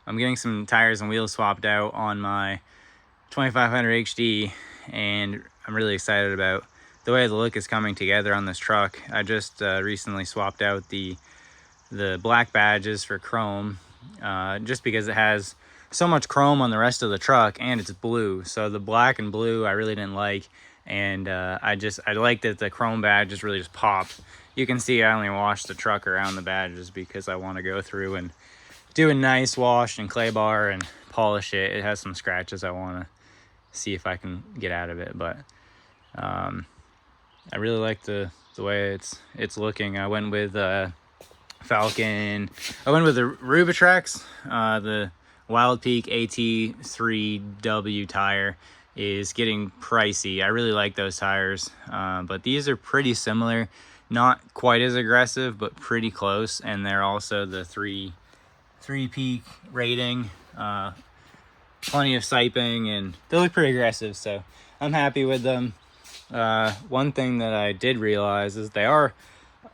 I'm getting some tires and wheels swapped out on my 2500 HD, and I'm really excited about the way the look is coming together on this truck. I just recently swapped out the black badges for chrome, just because it has so much chrome on the rest of the truck and it's blue. So the black and blue I really didn't like, and I like that the chrome badges really just pop. You can see I only washed the truck around the badges because I want to go through and do a nice wash and clay bar and polish it. It has some scratches I want to see if I can get out of it, but I really like the way it's looking. I went with Falcon. I went with the Rubitrex. The Wild Peak AT3W tire is getting pricey. I really like those tires, but these are pretty similar. Not quite as aggressive, but pretty close, and they're also the three peak rating. Plenty of siping, and they look pretty aggressive, so I'm happy with them. One thing that I did realize is they are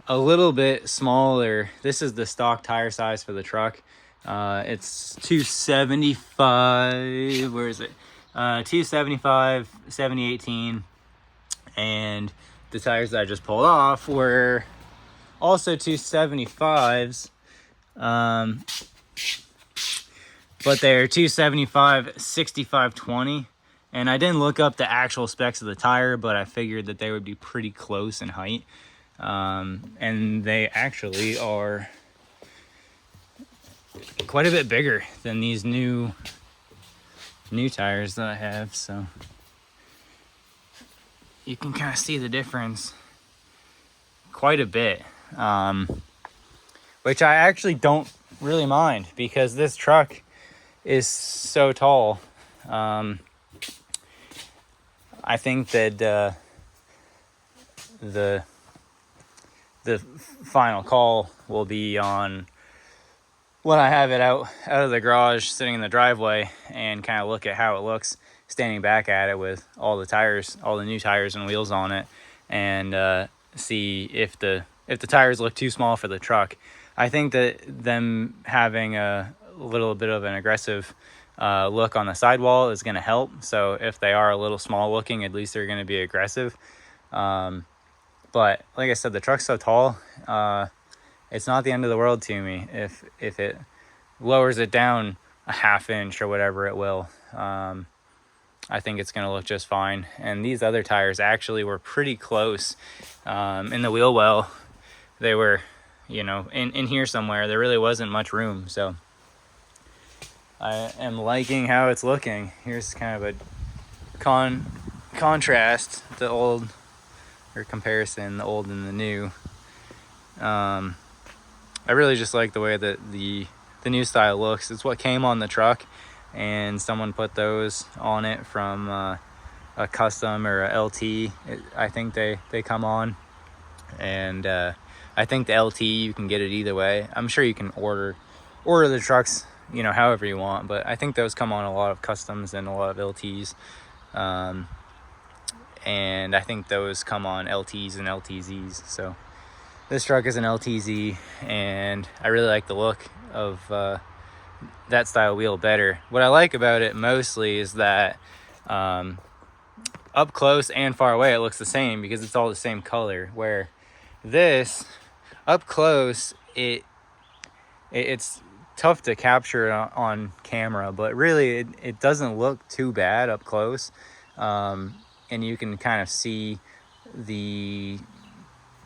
a little bit smaller. This is the stock tire size for the truck. It's 275, where is it? 275, 7018, and the tires that I just pulled off were also 275s, but they're 275, 6520. And I didn't look up the actual specs of the tire, but I figured that they would be pretty close in height. And they actually are quite a bit bigger than these new tires that I have. So you can kind of see the difference quite a bit, which I actually don't really mind because this truck is so tall. I think that the final call will be on when I have it out of the garage, sitting in the driveway, and kind of look at how it looks standing back at it with all the tires, all the new tires and wheels on it, and see if the tires look too small for the truck. I think that them having a little bit of an aggressive look on the sidewall is going to help. So if they are a little small looking, at least they're going to be aggressive. But like I said, the truck's so tall, it's not the end of the world to me if it lowers it down a half inch or whatever it will. I think it's going to look just fine. And these other tires actually were pretty close in the wheel well. They were, in here somewhere. There really wasn't much room, so I am liking how it's looking. Here's kind of a contrast, the old, or comparison, the old and the new. I really just like the way that the new style looks. It's what came on the truck, and someone put those on it from a custom or a LT. I think they come on, and I think the LT, you can get it either way. I'm sure you can order the trucks however you want, but I think those come on a lot of customs and a lot of LTs, and I think those come on LTs and LTZs. So this truck is an LTZ, and I really like the look of that style wheel better. What I like about it mostly is that up close and far away it looks the same because it's all the same color, where this up close it's tough to capture on camera, but really it doesn't look too bad up close, and you can kind of see you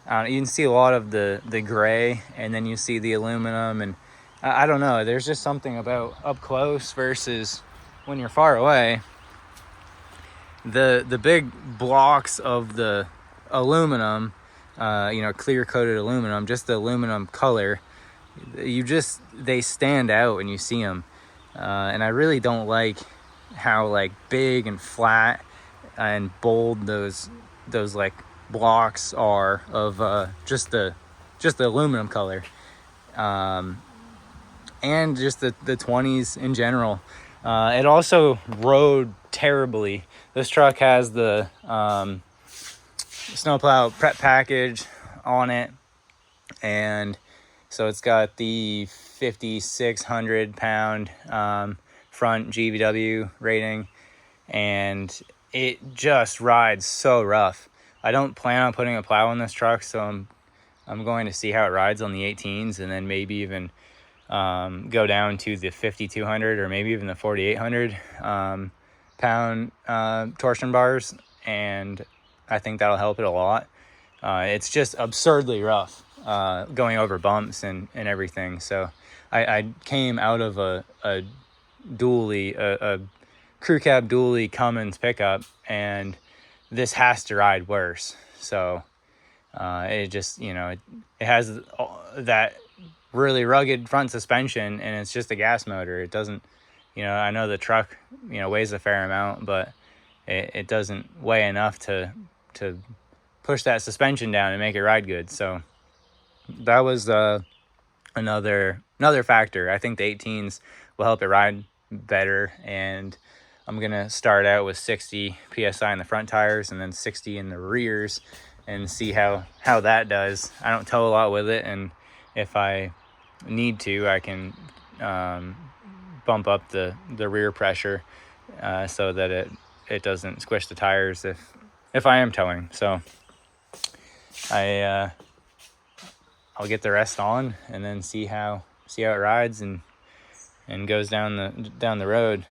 can see a lot of the gray, and then you see the aluminum, and I don't know, there's just something about up close versus when you're far away. The big blocks of the aluminum, clear coated aluminum, just the aluminum color, they stand out and you see them, and I really don't like how like big and flat and bold those like blocks are of just the aluminum color, and just the 20s in general. It also rode terribly. This truck has the snowplow prep package on it, and so it's got the 5,600 pound front GVW rating, and it just rides so rough. I don't plan on putting a plow on this truck, so I'm going to see how it rides on the 18s, and then maybe even go down to the 5,200 or maybe even the 4,800 pound torsion bars, and I think that'll help it a lot. It's just absurdly rough going over bumps and everything. So I came out of a dually, a crew cab dually Cummins pickup, and this has to ride worse. So it just, it has that really rugged front suspension, and it's just a gas motor. It doesn't, I know the truck, weighs a fair amount, but it doesn't weigh enough to push that suspension down and make it ride good. So that was another factor. I think the 18s will help it ride better, and I'm gonna start out with 60 psi in the front tires and then 60 in the rears and see how that does. I don't tow a lot with it, and if I need to, I can bump up the rear pressure so that it doesn't squish the tires if I am towing. So I'll get the rest on and then see how it rides and goes down the road.